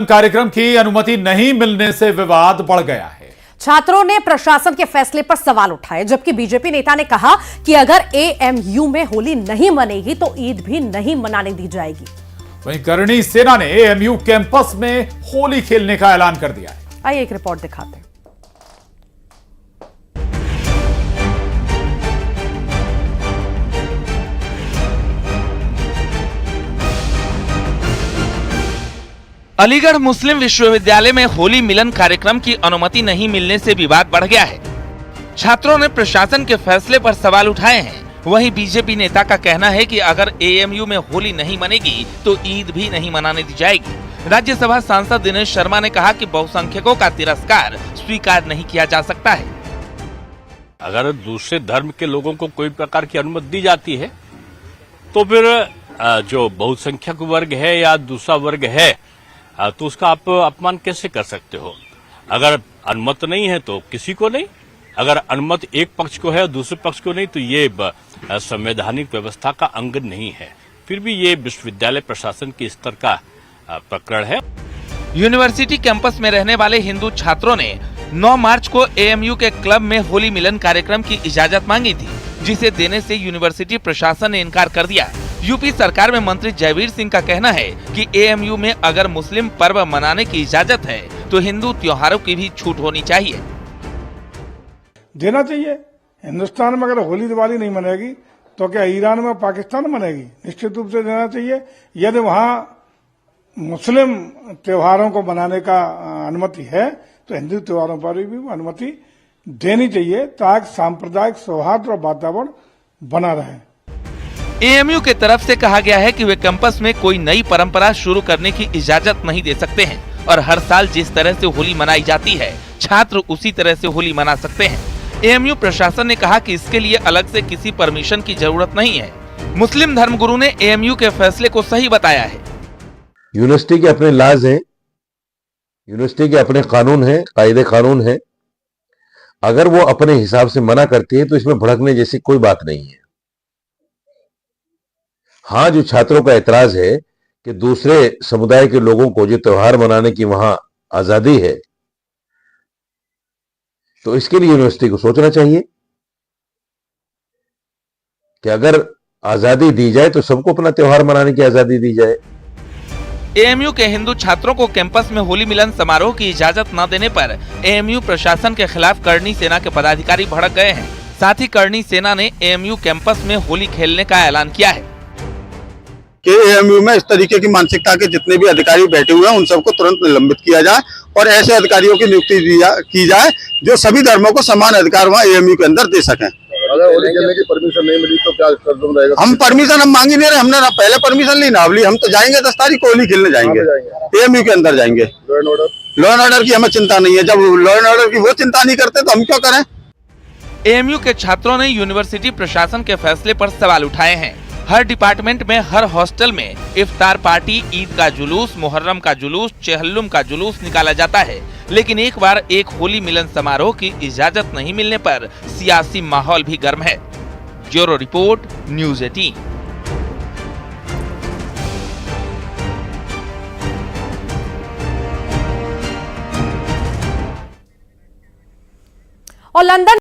कार्यक्रम की अनुमति नहीं मिलने से विवाद बढ़ गया है। छात्रों ने प्रशासन के फैसले पर सवाल उठाए, जबकि बीजेपी नेता ने कहा कि अगर एएमयू में होली नहीं मनेगी तो ईद भी नहीं मनाने दी जाएगी। वहीं करणी सेना ने एएमयू कैंपस में होली खेलने का ऐलान कर दिया है। आइए एक रिपोर्ट दिखाते हैं। अलीगढ़ मुस्लिम विश्वविद्यालय में होली मिलन कार्यक्रम की अनुमति नहीं मिलने से विवाद बढ़ गया है। छात्रों ने प्रशासन के फैसले पर सवाल उठाए हैं। वहीं बीजेपी नेता का कहना है कि अगर एएमयू में होली नहीं मनेगी तो ईद भी नहीं मनाने दी जाएगी। राज्यसभा सांसद दिनेश शर्मा ने कहा कि बहुसंख्यकों का तिरस्कार स्वीकार नहीं किया जा सकता है। अगर दूसरे धर्म के लोगों को कोई प्रकार की अनुमति दी जाती है तो फिर जो बहुसंख्यक वर्ग है या दूसरा वर्ग है तो उसका आप अपमान कैसे कर सकते हो। अगर अनुमति नहीं है तो किसी को नहीं, अगर अनुमति एक पक्ष को है और दूसरे पक्ष को नहीं तो ये संवैधानिक व्यवस्था का अंग नहीं है। फिर भी ये विश्वविद्यालय प्रशासन के स्तर का प्रकरण है। यूनिवर्सिटी कैंपस में रहने वाले हिंदू छात्रों ने 9 मार्च को एएमयू के क्लब में होली मिलन कार्यक्रम की इजाजत मांगी थी, जिसे देने से यूनिवर्सिटी प्रशासन ने इनकार कर दिया। यूपी सरकार में मंत्री जयवीर सिंह का कहना है कि एएमयू में अगर मुस्लिम पर्व मनाने की इजाजत है तो हिंदू त्योहारों की भी छूट होनी चाहिए। देना चाहिए। हिंदुस्तान में अगर होली दिवाली नहीं मनेगी तो क्या ईरान में पाकिस्तान मनेगी? निश्चित रूप से देना चाहिए। यदि वहां मुस्लिम त्योहारों को मनाने का अनुमति है तो हिंदू त्योहारों पर भी अनुमति देनी चाहिए, ताकि सांप्रदायिक सौहार्द और वातावरण बना रहे। एएमयू के तरफ से कहा गया है कि वे कैंपस में कोई नई परंपरा शुरू करने की इजाजत नहीं दे सकते हैं और हर साल जिस तरह से होली मनाई जाती है छात्र उसी तरह से होली मना सकते हैं। एएमयू प्रशासन ने कहा कि इसके लिए अलग से किसी परमिशन की जरूरत नहीं है। मुस्लिम धर्मगुरु ने एएमयू के फैसले को सही बताया है। यूनिवर्सिटी के अपने लाज हैं, यूनिवर्सिटी के अपने कानून हैं, कायदे कानून हैं। अगर वो अपने हिसाब से मना करती है तो इसमें भड़कने जैसी कोई बात नहीं है। हाँ, जो छात्रों का एतराज है कि दूसरे समुदाय के लोगों को जो त्योहार मनाने की वहां आजादी है, तो इसके लिए यूनिवर्सिटी को सोचना चाहिए कि अगर आजादी दी जाए तो सबको अपना त्योहार मनाने की आजादी दी जाए। एएमयू के हिंदू छात्रों को कैंपस में होली मिलन समारोह की इजाजत न देने पर एएमयू प्रशासन के खिलाफ करणी सेना के पदाधिकारी भड़क गए हैं। साथ ही करणी सेना ने एएमयू कैंपस में होली खेलने का ऐलान किया है कि एएमयू में इस तरीके की मानसिकता के जितने भी अधिकारी बैठे हुए हैं उन सबको तुरंत निलंबित किया जाए और ऐसे अधिकारियों की नियुक्ति की जाए जो सभी धर्मों को समान अधिकार वहाँ एएमयू के अंदर दे सकें। अगर होली खेलने की परमिशन नहीं मिली तो क्या कदम रहेगा? हम परमिशन हम मांग ही नहीं रहे, हमने ना पहले परमिशन ली ना अभी। हम तो जाएंगे 10 तारीख को होली खेलने जाएंगे, एएमयू के अंदर जाएंगे। लॉ एंड ऑर्डर की हमें चिंता नहीं है। जब लॉ एंड ऑर्डर की वो चिंता नहीं करते तो हम क्यों करें? एएमयू के छात्रों ने यूनिवर्सिटी प्रशासन के फैसले पर सवाल उठाए हैं। हर डिपार्टमेंट में, हर हॉस्टल में इफ्तार पार्टी, ईद का जुलूस, मुहर्रम का जुलूस, चेहल्लुम का जुलूस निकाला जाता है, लेकिन एक बार एक होली मिलन समारोह की इजाजत नहीं मिलने पर सियासी माहौल भी गर्म है। Bureau report, news 18। और लंदन